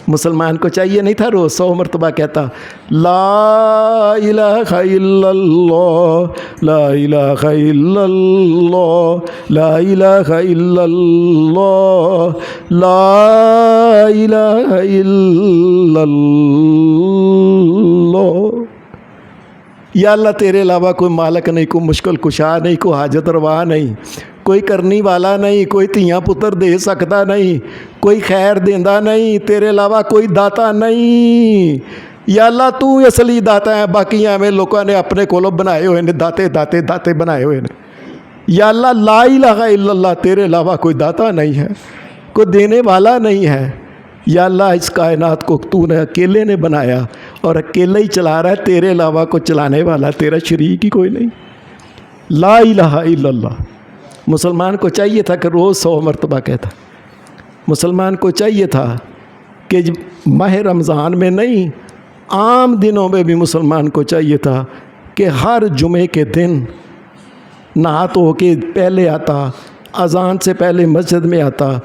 مسلمان کو چاہیے نہیں تھا روز 100 مرتبہ کہتا لا الہ الا اللہ لا الہ الا اللہ لا الہ الا اللہ لا الہ الا اللہ۔ یا اللہ تیرے علاوہ کوئی مالک نہیں، کوئی مشکل کشا نہیں، کوئی حاجت روا نہیں، کوئی کرنی والا نہیں، کوئی تھیاں پتر دے سکتا نہیں، کوئی خیر دیندا نہیں، تیرے علاوہ کوئی داتا نہیں۔ یا اللہ تو اصلی داتا ہے، باقی ایویں لوگوں نے اپنے کولوں بنائے ہوئے نے داتے داتے داتے بنائے ہوئے نے۔ یا اللہ لا الہ الا اللہ تیرے علاوہ کوئی داتا نہیں ہے، کوئی دینے والا نہیں ہے۔ یا اللہ اس کائنات کو تو نے اکیلے نے بنایا اور اکیلے ہی چلا رہا ہے، تیرے علاوہ کو چلانے والا تیرا شریک ہی کوئی نہیں۔ لا الہ الا اللہ۔ مسلمان کو چاہیے تھا کہ روز 100 مرتبہ کہتا۔ مسلمان کو چاہیے تھا کہ ماہ رمضان میں نہیں، عام دنوں میں بھی مسلمان کو چاہیے تھا کہ ہر جمعے کے دن نہا دھو کے پہلے آتا، اذان سے پہلے مسجد میں آتا،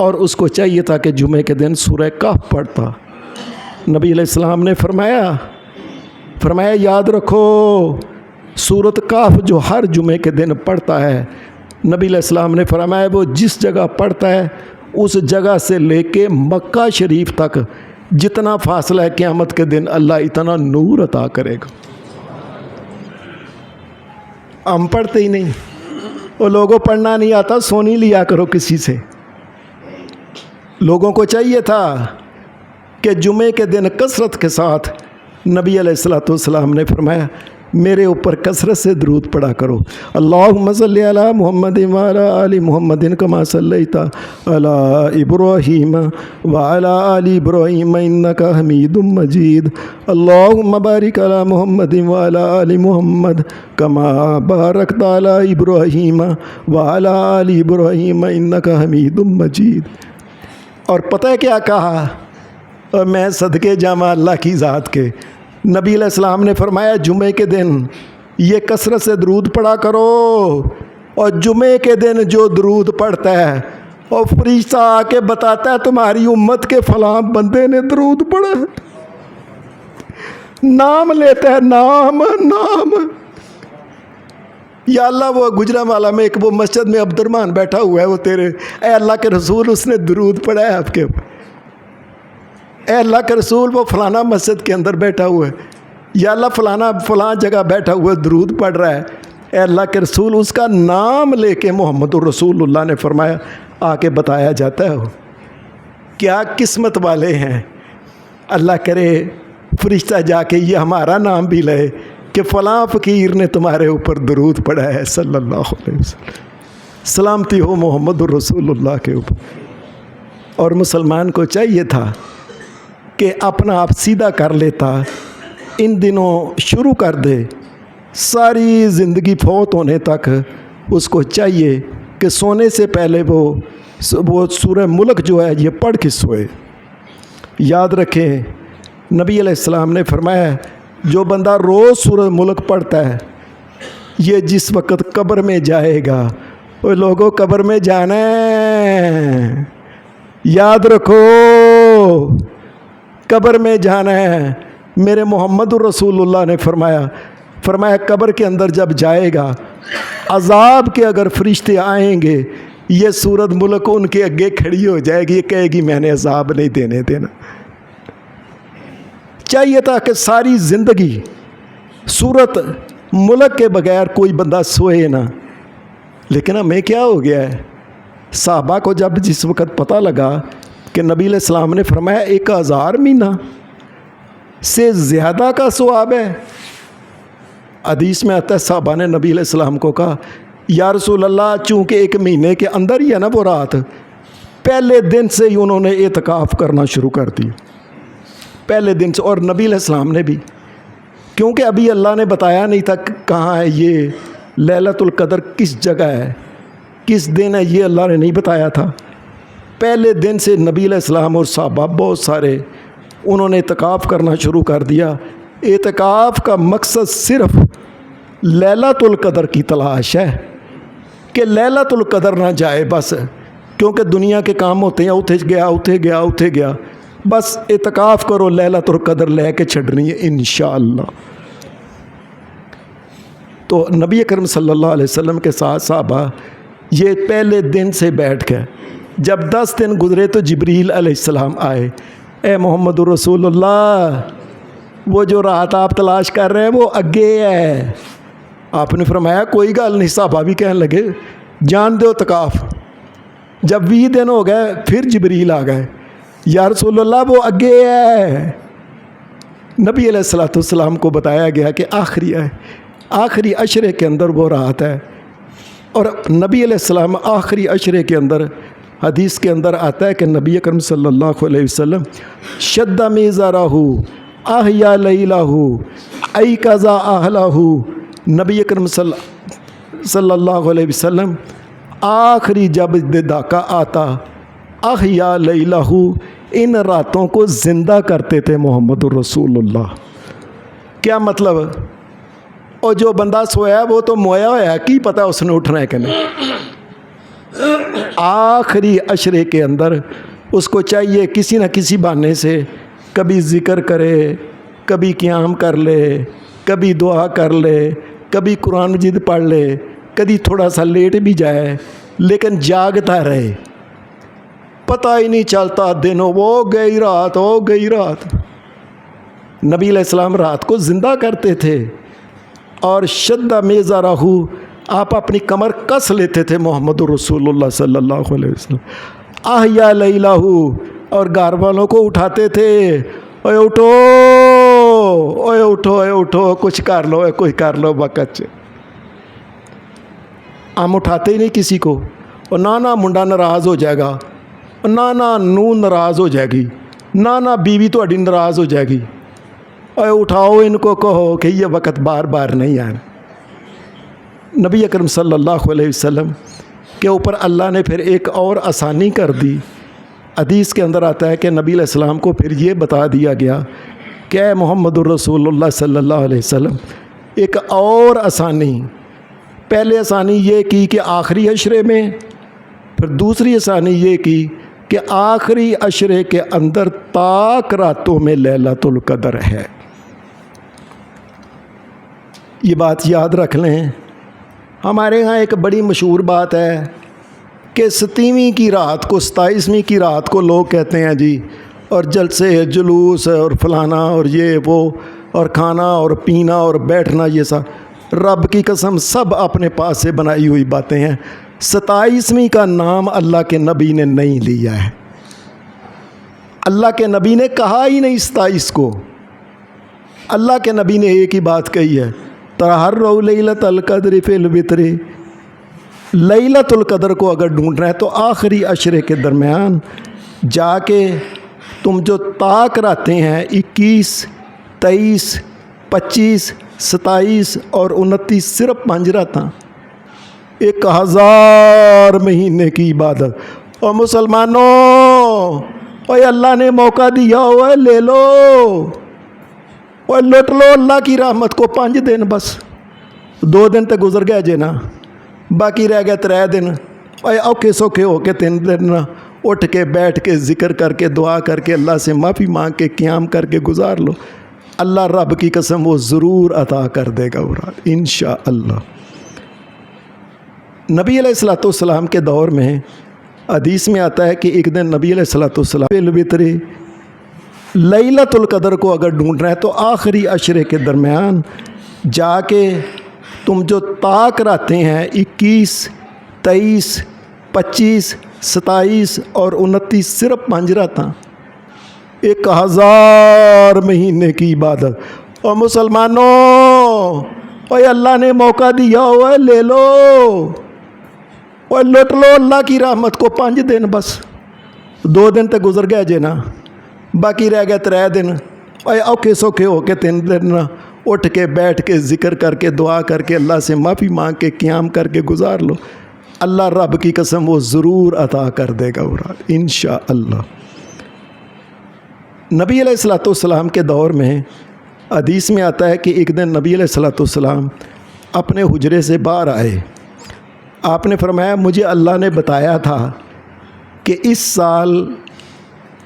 اور اس کو چاہیے تھا کہ جمعے کے دن سورہ کہف پڑھتا۔ نبی علیہ السلام نے فرمایا یاد رکھو سورۃ کہف جو ہر جمعے کے دن پڑھتا ہے، نبی علیہ السلام نے فرمایا وہ جس جگہ پڑھتا ہے اس جگہ سے لے کے مکہ شریف تک جتنا فاصلہ ہے قیامت کے دن اللہ اتنا نور عطا کرے گا۔ ہم پڑھتے ہی نہیں، وہ لوگوں پڑھنا نہیں آتا، سونی لیا کرو کسی سے۔ لوگوں کو چاہیے تھا کہ جمعے کے دن کثرت کے ساتھ نبی علیہ السلام نے فرمایا میرے اوپر کثرت سے درود پڑھا کرو۔ اللہم صلی علی محمد وعلی آل محمد کما صلیت علی ابراہیم وعلی آل ابراہیم انک حمید مجید۔ اللہم بارک علی محمد وعلی آل محمد کما بارکت علی ابراہیم وعلی آل ابراہیم انک حمید مجید۔ اور پتہ ہے کیا کہا؟ اور میں صدقے جاواں اللہ کی ذات کے، نبی علیہ السلام نے فرمایا جمعے کے دن یہ کثرت سے درود پڑھا کرو، اور جمعے کے دن جو درود پڑھتا ہے اور فرشتہ آ کے بتاتا ہے تمہاری امت کے فلاں بندے نے درود پڑھا ہے، نام لیتا ہے، نام۔ یا اللہ وہ گجرانوالہ میں ایک وہ مسجد میں عبد الرحمن بیٹھا ہوا ہے، وہ تیرے اے اللہ کے رسول اس نے درود پڑھا ہے آپ کے اوپر، اے اللہ کے رسول وہ فلانا مسجد کے اندر بیٹھا ہوا ہے، یا اللہ فلاں جگہ بیٹھا ہوا درود پڑھ رہا ہے، اے اللہ کے رسول اس کا نام لے کے محمد الرسول اللہ نے فرمایا آ کے بتایا جاتا ہے۔ کیا قسمت والے ہیں، اللہ کرے فرشتہ جا کے یہ ہمارا نام بھی لے کہ فلاں فقیر نے تمہارے اوپر درود پڑھا ہے صلی اللہ علیہ وسلم۔ سلامتی ہو محمد الرسول اللہ کے اوپر۔ اور مسلمان کو چاہیے تھا کہ اپنا آپ سیدھا کر لیتا، ان دنوں شروع کر دے، ساری زندگی فوت ہونے تک اس کو چاہیے کہ سونے سے پہلے وہ سورہ ملک جو ہے یہ پڑھ کے سوئے۔ یاد رکھیں نبی علیہ السلام نے فرمایا جو بندہ روز سورہ ملک پڑھتا ہے یہ جس وقت قبر میں جائے گا، وہ لوگوں قبر میں جانا ہے، یاد رکھو قبر میں جانا ہے۔ میرے محمد الرسول اللہ نے فرمایا قبر کے اندر جب جائے گا، عذاب کے اگر فرشتے آئیں گے یہ سورۃ ملک ان کے آگے کھڑی ہو جائے گی، یہ کہے گی میں نے عذاب نہیں دینا۔ چاہیے تھا کہ ساری زندگی سورۃ ملک کے بغیر کوئی بندہ سوئے نہ، لیکن ہمیں کیا ہو گیا ہے؟ صحابہ کو جب جس وقت پتہ لگا کہ نبی علیہ السلام نے فرمایا 1000 مہینہ سے زیادہ کا ثواب ہے، حدیث میں آتا ہے صحابہ نے نبی علیہ السلام کو کہا یا رسول اللہ چونکہ 1 مہینے کے اندر ہی ہے نا وہ رات، پہلے دن سے ہی انہوں نے اعتکاف کرنا شروع کر دی، پہلے دن سے۔ اور نبی علیہ السلام نے بھی، کیونکہ ابھی اللہ نے بتایا نہیں تھا کہاں ہے یہ لیلۃ القدر، کس جگہ ہے، کس دن ہے، یہ اللہ نے نہیں بتایا تھا۔ پہلے دن سے نبی علیہ السلام اور صحابہ بہت سارے انہوں نے اعتکاف کرنا شروع کر دیا۔ اعتکاف کا مقصد صرف لیلۃ القدر کی تلاش ہے کہ لیلۃ القدر نہ جائے بس، کیونکہ دنیا کے کام ہوتے ہیں، اٹھے گیا، بس اعتکاف کرو, لیلۃ القدر لے کے چھڑنی ہے انشاءاللہ. تو نبی اکرم صلی اللہ علیہ وسلم کے ساتھ صحابہ یہ پہلے دن سے بیٹھ گئے. جب 10 دن گزرے تو جبریل علیہ السلام آئے, اے محمد الرسول اللہ, وہ جو رات آپ تلاش کر رہے ہیں وہ اگے ہے. آپ نے فرمایا کوئی گل نہیں. صحابہ بھی کہنے لگے جان دو اعتکاف. جب 20 دن ہو گئے پھر جبریل آ گئے, یا رسول اللہ وہ اگے ہے. نبی علیہ السلام کو بتایا گیا کہ آخری عشرے کے اندر وہ رات ہے. اور نبی علیہ السلام آخری عشرے کے اندر, حدیث کے اندر آتا ہے کہ نبی اکرم صلی اللہ علیہ وسلم شد میزارہ احیا لیلہ ایقظا اہلہ. نبی اکرم صلی اللہ علیہ وسلم آخری جب دھاکہ آتا احیا لیلہ, ان راتوں کو زندہ کرتے تھے محمد الرسول اللہ. کیا مطلب؟ اور جو بندہ سویا ہے وہ تو مویا ہوا ہے, کی پتہ اس نے اٹھنا ہے کہ نہیں. آخری عشرے کے اندر اس کو چاہیے کسی نہ کسی بہانے سے کبھی ذکر کرے, کبھی قیام کر لے, کبھی دعا کر لے, کبھی قرآن مجید پڑھ لے, کبھی تھوڑا سا لیٹ بھی جائے, لیکن جاگتا رہے. پتہ ہی نہیں چلتا دنوں وہ گئی رات, ہو گئی رات. نبی علیہ السلام رات کو زندہ کرتے تھے. اور شدہ میزارہ, آپ اپنی کمر کس لیتے تھے محمد رسول اللہ صلی اللہ علیہ وسلم. احیا لیلہ, اور گھر والوں کو اٹھاتے تھے, اوے اٹھو, اوے اٹھو, اوے اٹھو, کچھ کر لو, کوئی کر لو وقت. ہم اٹھاتے ہی نہیں کسی کو. اور نہ منڈا ناراض ہو جائے گا, نہ نو ناراض ہو جائے گی, نہ بیوی تہاڈی ناراض ہو جائے گی. اے اٹھاؤ ان کو, کہو کہ یہ وقت بار بار نہیں آنا. نبی اکرم صلی اللہ علیہ وسلم کے اوپر اللہ نے پھر ایک اور آسانی کر دی. حدیث کے اندر آتا ہے کہ نبی علیہ السلام کو پھر یہ بتا دیا گیا کہ اے محمد الرسول اللہ صلی اللہ علیہ وسلم, ایک اور آسانی. پہلے آسانی یہ کی کہ آخری عشرے میں, پھر دوسری آسانی یہ کی کہ آخری عشرے کے اندر طاق راتوں میں لیلۃ القدر ہے. یہ بات یاد رکھ لیں. ہمارے ہاں ایک بڑی مشہور بات ہے کہ 27ویں کی رات کو, 27ویں کی رات کو لوگ کہتے ہیں جی, اور جلسے جلوس اور فلانا اور یہ وہ اور کھانا اور پینا اور بیٹھنا, یہ سب رب کی قسم سب اپنے پاس سے بنائی ہوئی باتیں ہیں. 27ویں کا نام اللہ کے نبی نے نہیں لیا ہے. اللہ کے نبی نے کہا ہی نہیں 27 کو. اللہ کے نبی نے ایک ہی بات کہی ہے, تحروا لیلۃ القدر فی الوتر. لیلۃ القدر کو اگر ڈھونڈنا ہے تو آخری عشرے کے درمیان جا کے تم جو طاق راتیں ہیں 21, 23, 25, 27 اور 29, صرف 5 راتاں, 1000 مہینے کی عبادت. اور مسلمانوں, اوے اللہ نے موقع دیا ہوا ہے, لے لو اور لوٹ لو اللہ کی رحمت کو. 5 دن بس, 2 دن تو گزر گئے جے نا, باقی رہ گئے 3 دن. اوے اوکھے سوکھے ہو کے 3 دن اٹھ کے بیٹھ کے ذکر کر کے دعا کر کے اللہ سے معافی مانگ کے قیام کر کے گزار لو. اللہ رب کی قسم وہ ضرور عطا کر دے گا انشاءاللہ. نبی علیہ السلام کے دور میں حدیث میں آتا ہے کہ ایک دن نبی علیہ السلام الوتر لیلۃ القدر کو اگر ڈھونڈنا ہے تو آخری عشرے کے درمیان جا کے تم جو طاق راتیں ہیں 21, 23, 25, 27 اور 29, صرف 5 راتاں, 1000 مہینے کی عبادت. اور مسلمانوں, اوے اللہ نے موقع دیا ہوا ہے, لے لو اور لوٹ لو اللہ کی رحمت کو. 5 دن بس, 2 دن تو گزر گئے جے نا, باقی رہ گئے 3 دن. اوے اوکھے سوکھے ہو کے 3 دن اٹھ کے بیٹھ کے ذکر کر کے دعا کر کے اللہ سے معافی مانگ کے قیام کر کے گزار لو. اللہ رب کی قسم وہ ضرور عطا کر دے گا انشاءاللہ. نبی علیہ السلام کے دور میں حدیث میں آتا ہے کہ ایک دن نبی علیہ السلام اپنے حجرے سے باہر آئے. آپ نے فرمایا مجھے اللہ نے بتایا تھا کہ اس سال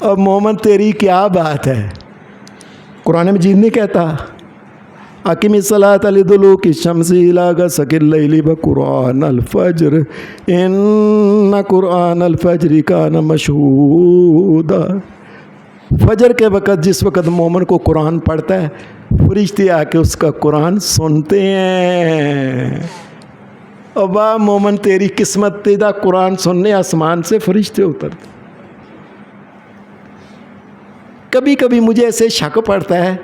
اور مومن تیری کیا بات ہے، قرآن مجید نہیں کہتا اقیم الصلاۃ لدلوک الشمس الی غسق اللیل وقرآن الفجر ان قرآن الفجر کان مشہودا۔ فجر کے وقت جس وقت مومن کو قرآن پڑھتا ہے فرشتے آ کے اس کا قرآن سنتے ہیں۔ اور واہ مومن تیری قسمت، تیرا قرآن سننے آسمان سے فرشتے اترتے۔ کبھی کبھی مجھے ایسے شک پڑتا ہے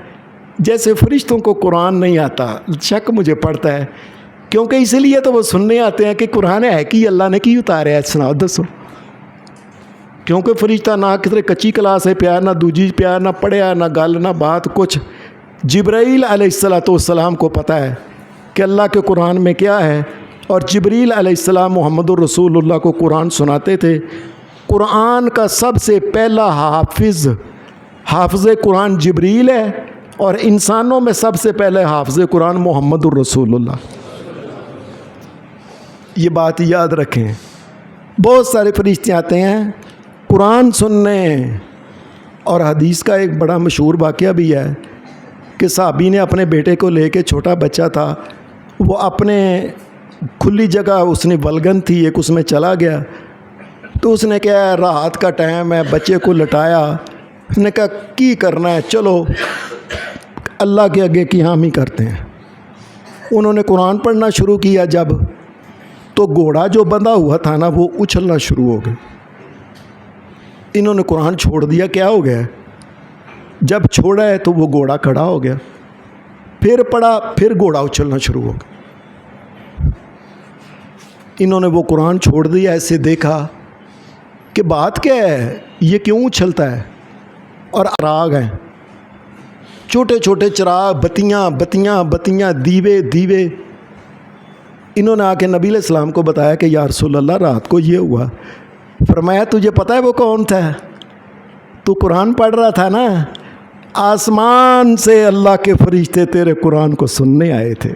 جیسے فرشتوں کو قرآن نہیں آتا، شک مجھے پڑتا ہے، کیونکہ اس لیے تو وہ سننے آتے ہیں کہ قرآن ہے کہ اللہ نے کی اتارے ہے، سناؤ دسو۔ کیونکہ فرشتہ نہ کتنے کچی کلاس ہے پیار، نہ دوجی پیار، نہ پڑھیا، نہ گل، نہ بات کچھ۔ جبرائیل علیہ السلام کو پتہ ہے کہ اللہ کے قرآن میں کیا ہے، اور جبریل علیہ السلام محمد الرسول اللہ کو قرآن سناتے تھے۔ قرآن کا سب سے پہلا حافظ قرآن جبریل ہے، اور انسانوں میں سب سے پہلے حافظ قرآن محمد الرسول اللہ۔ یہ بات یاد رکھیں۔ بہت سارے فرشتے آتے ہیں قرآن سننے۔ اور حدیث کا ایک بڑا مشہور واقعہ بھی ہے کہ صحابی نے اپنے بیٹے کو لے کے، چھوٹا بچہ تھا، وہ اپنے کھلی جگہ، اس نے ولگن تھی ایک، اس میں چلا گیا، تو اس نے کہا رات کا ٹائم ہے، بچے کو لٹایا، اس نے کہا کی کرنا ہے، چلو اللہ کے آگے کی حامی کرتے ہیں۔ انہوں نے قرآن پڑھنا شروع کیا جب، تو گھوڑا جو بندھا ہوا تھا نا وہ اچھلنا شروع ہو گیا۔ انہوں نے قرآن چھوڑ دیا، کیا ہو گیا؟ جب چھوڑا ہے تو وہ گھوڑا کھڑا ہو گیا، پھر پڑھا، پھر گھوڑا اچھلنا شروع ہو گیا۔ انہوں نے وہ قرآن چھوڑ دیا، ایسے دیکھا کہ بات کیا ہے، یہ کیوں اچھلتا ہے؟ اور چراغ ہیں، چھوٹے چھوٹے چراغ، بتیاں، دیوے۔ انہوں نے آ کے نبی علیہ السلام کو بتایا کہ یا رسول اللہ رات کو یہ ہوا۔ فرمایا تجھے پتہ ہے وہ کون تھا؟ تو قرآن پڑھ رہا تھا نا، آسمان سے اللہ کے فرشتے تیرے قرآن کو سننے آئے تھے۔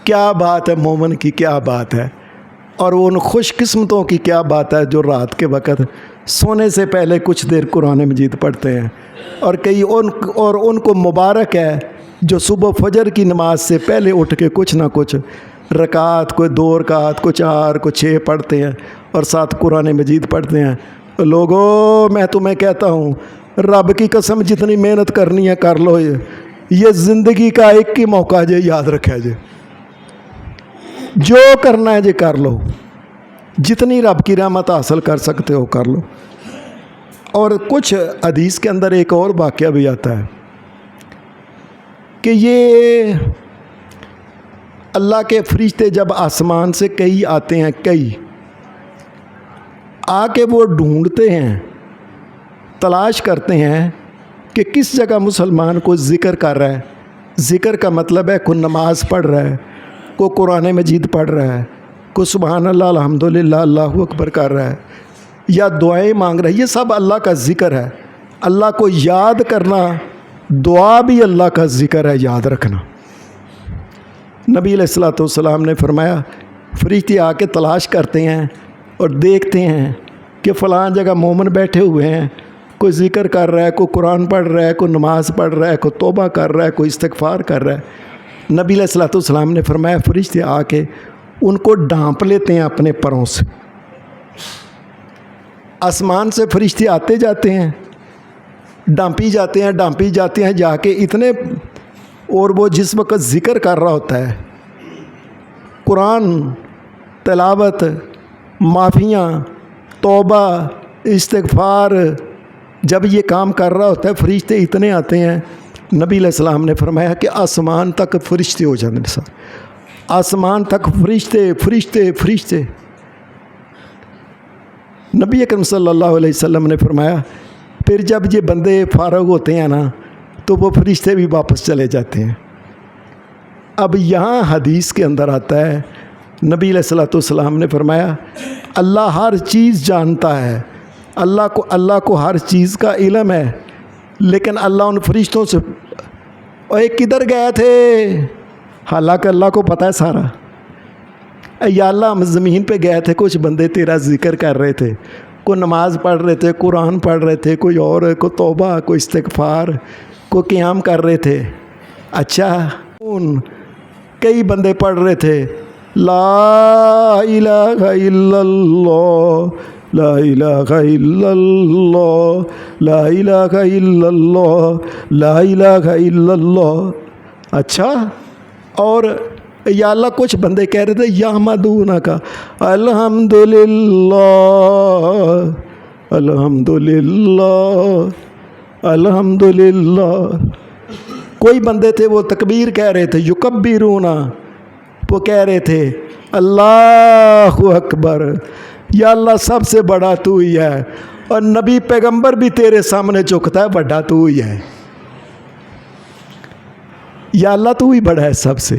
کیا بات ہے مومن کی، کیا بات ہے! اور ان خوش قسمتوں کی کیا بات ہے جو رات کے وقت سونے سے پہلے کچھ دیر قرآن مجید پڑھتے ہیں، اور ان کو مبارک ہے جو صبح فجر کی نماز سے پہلے اٹھ کے کچھ نہ کچھ رکعت، کوئی 2 رکعت، کوئی 4، کوئی 6 پڑھتے ہیں، اور ساتھ قرآن مجید پڑھتے ہیں۔ لوگوں میں تمہیں کہتا ہوں، رب کی قسم جتنی محنت کرنی ہے کر لو، یہ زندگی کا ایک ہی موقع ہے، یاد رکھا جی، جو کرنا ہے جی کر لو، جتنی رب کی رحمت حاصل کر سکتے ہو کر لو۔ اور کچھ حدیث کے اندر ایک اور واقعہ بھی آتا ہے کہ یہ اللہ کے فرشتے جب آسمان سے کئی آتے ہیں، کئی آ کے وہ ڈھونڈتے ہیں، تلاش کرتے ہیں کہ کس جگہ مسلمان کو ذکر کر رہا ہے۔ ذکر کا مطلب ہے کوئی نماز پڑھ رہا ہے، کوئی قرآن مجید پڑھ رہا ہے، کوئی سبحان اللہ الحمدللہ اللہ اکبر کر رہا ہے، یا دعائیں مانگ رہا ہے۔ یہ سب اللہ کا ذکر ہے۔ اللہ کو یاد کرنا، دعا بھی اللہ کا ذکر ہے، یاد رکھنا۔ نبی علیہ السلام نے فرمایا فرشتے آ کے تلاش کرتے ہیں اور دیکھتے ہیں کہ فلاں جگہ مومن بیٹھے ہوئے ہیں، کوئی ذکر کر رہا ہے، کوئی قرآن پڑھ رہا ہے، کوئی نماز پڑھ رہا ہے، کوئی توبہ کر رہا ہے، کوئی استغفار کر رہا ہے۔ نبی علیہ السلام نے فرمایا فرشتے آ کے ان کو ڈھانپ لیتے ہیں اپنے پروں سے۔ آسمان سے فرشتے آتے جاتے ہیں، ڈھانپی جاتے ہیں جا کے اتنے، اور وہ جس وقت ذکر کر رہا ہوتا ہے، قرآن تلاوت، معافیاں، توبہ، استغفار، جب یہ کام کر رہا ہوتا ہے فرشتے اتنے آتے ہیں۔ نبی علیہ السلام نے فرمایا کہ آسمان تک فرشتے ہو جاتے ہیں، آسمان تک فرشتے۔ نبی اکرم صلی اللہ علیہ وسلم نے فرمایا پھر جب یہ بندے فارغ ہوتے ہیں نا تو وہ فرشتے بھی واپس چلے جاتے ہیں۔ اب یہاں حدیث کے اندر آتا ہے، نبی علیہ السلام نے فرمایا اللہ ہر چیز جانتا ہے، اللہ کو ہر چیز کا علم ہے، لیکن اللہ ان فرشتوں سے کدھر گئے تھے، حالانکہ اللہ کو پتہ ہے سارا۔ یا اللہ ہم زمین پہ گئے تھے، کچھ بندے تیرا ذکر کر رہے تھے، کوئی نماز پڑھ رہے تھے، قرآن پڑھ رہے تھے، کوئی اور، کوئی توبہ، کوئی استغفار، کوئی قیام کر رہے تھے. اچھا کئی بندے پڑھ رہے تھے لا الہ الا اللہ، لا الہ الا اللہ، لا الہ الا اللہ، لا الہ الا اللہ. اچھا، اور یا اللہ کچھ بندے کہہ رہے تھے یحمدونہ کا الحمدللہ، الحمدللہ، الحمدللہ. کوئی بندے تھے وہ تکبیر کہہ رہے تھے، یکبرون، وہ کہہ رہے تھے اللہ اکبر. یا اللہ سب سے بڑا تو ہی ہے، اور نبی پیغمبر بھی تیرے سامنے جھکتا ہے، بڑا تو ہی ہے. یا اللہ تو ہی بڑا ہے سب سے.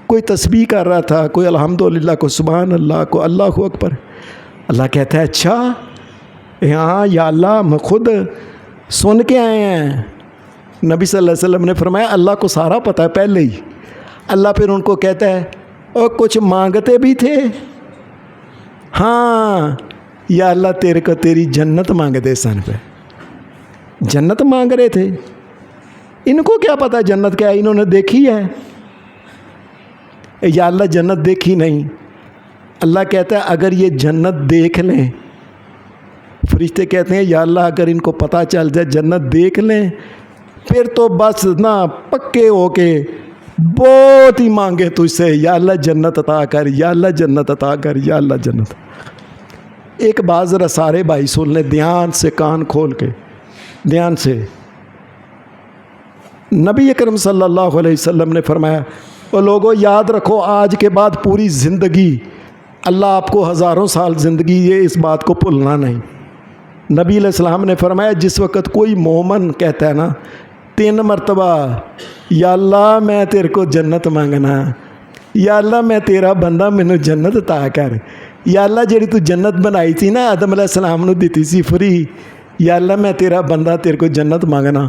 کوئی تسبیح کر رہا تھا، کوئی الحمدللہ، کو سبحان اللہ، کو اللہ اکبر. اللہ کہتا ہے اچھا ہاں یا اللہ ہم خود سن کے آئے ہیں. نبی صلی اللہ علیہ وسلم نے فرمایا اللہ کو سارا پتہ ہے پہلے ہی. اللہ پھر ان کو کہتا ہے اور کچھ مانگتے بھی تھے؟ ہاں یا اللہ تیرے کو تیری جنت مانگتے سن پہ، جنت مانگ رہے تھے. ان کو کیا پتہ جنت کیا ہے، انہوں نے دیکھی ہے. یا اللہ جنت دیکھی نہیں. اللہ کہتا ہے اگر یہ جنت دیکھ لیں، فرشتے کہتے ہیں یا اللہ اگر ان کو پتہ چل جائے جنت دیکھ لیں پھر تو بس نہ پکے ہو کے بہت ہی مانگے تجھ سے، یا اللہ جنت عطا کر، یا اللہ جنت عطا کر، یا اللہ جنت. ایک بات ذرا سارے بھائی سن لیں دھیان سے، کان کھول کے دھیان سے. نبی اکرم صلی اللہ علیہ وسلم نے فرمایا اور لوگوں یاد رکھو آج کے بعد پوری زندگی اللہ آپ کو ہزاروں سال زندگی، یہ اس بات کو بھولنا نہیں. نبی علیہ السلام نے فرمایا جس وقت کوئی مومن کہتا ہے نا 3 مرتبہ یا اللہ میں تیرے کو جنت مانگنا، یا اللہ میں تیرا بندہ مینوں جنت عطا کر، یا اللہ جڑی تو جنت بنائی تھی نا آدم علیہ السلام نو دیتی سی فری، یا اللہ میں تیرا بندہ تیرے کو جنت مانگنا.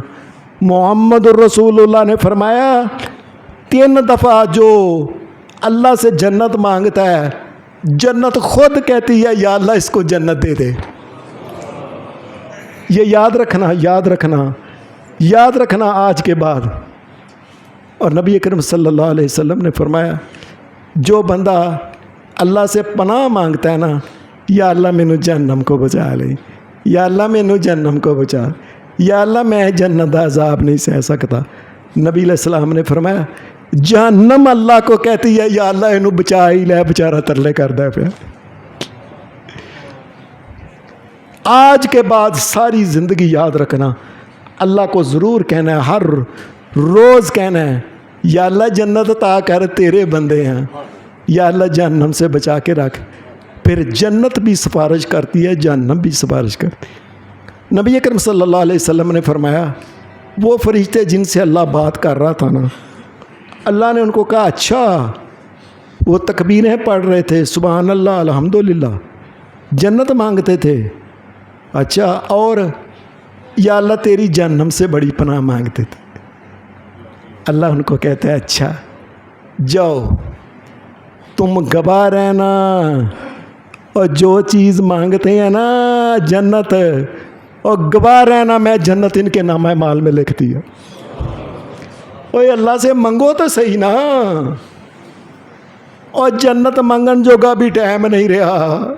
محمد الرسول اللہ نے فرمایا 3 دفعہ جو اللہ سے جنت مانگتا ہے جنت خود کہتی ہے یا اللہ اس کو جنت دے دے. یہ یاد رکھنا، یاد رکھنا، یاد رکھنا آج کے بعد. اور نبی اکرم صلی اللہ علیہ وسلم نے فرمایا جو بندہ اللہ سے پناہ مانگتا ہے نا یا اللہ مینوں جہنم کو بچا لے، یا اللہ مینوں جہنم کو بچا، یا اللہ میں جنت دا عذاب نہیں سہ سکتا. نبی علیہ السلام نے فرمایا جہنم اللہ کو کہتی ہے یا اللہ اینوں بچا ہی لے، بیچارہ ترلے کردا پیا. آج کے بعد ساری زندگی یاد رکھنا اللہ کو ضرور کہنا ہے، ہر روز کہنا ہے یا اللہ جنت عطا کر تیرے بندے ہیں، یا اللہ جہنم سے بچا کے رکھ. پھر جنت بھی سفارش کرتی ہے، جہنم بھی سفارش کرتی ہے. نبی اکرم صلی اللہ علیہ وسلم نے فرمایا وہ فرشتے جن سے اللہ بات کر رہا تھا نا، اللہ نے ان کو کہا اچھا وہ تکبیریں پڑھ رہے تھے سبحان اللہ الحمدللہ، جنت مانگتے تھے، اچھا اور یا اللہ تیری جہنم سے بڑی پناہ مانگتے تھے. اللہ ان کو کہتا ہے اچھا جاؤ تم گواہ رہنا، اور جو چیز مانگتے ہیں نا جنت، اور گواہ رہنا میں جنت ان کے نامہ مال میں لکھ دیا. اوے اللہ سے منگو تو صحیح نا، اور جنت منگن جوگا بھی ٹائم نہیں رہا.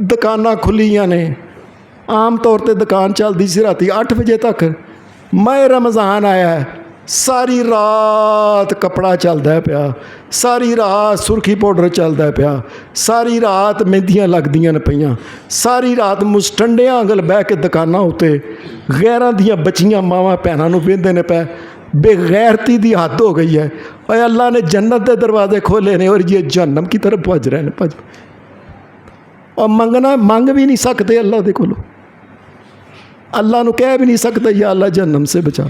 دکاناں کھلیاں نے، عام طور تے دکان چلتی سی راتی 8 بجے تک. ماہ رمضان آیا ہے، ساری رات کپڑا چلتا ہے پیا، ساری رات سرخی پاؤڈر چلتا ہے پیا، ساری رات مہندیاں لگدیاں نے پیاں، ساری رات مسٹنڈیاں انگل بہ کے دکاناں ہوتے غیراں دیاں بچیاں ماواں بھیناں نوں ویندے نے پے. بے غیرتی دی حد ہو گئی ہے. اور اللہ نے جنت دے دروازے کھولے نے اور یہ جہنم کی طرف بھج رہے ہیں. اور منگنا منگ بھی نہیں سکتے اللہ دے کولو، اللہ نو کہہ بھی نہیں سکتے یا اللہ جہنم سے بچا.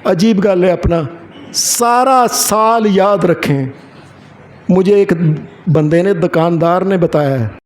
عجیب گل ہے. اپنا سارا سال یاد رکھیں. مجھے ایک بندے نے دکاندار نے بتایا ہے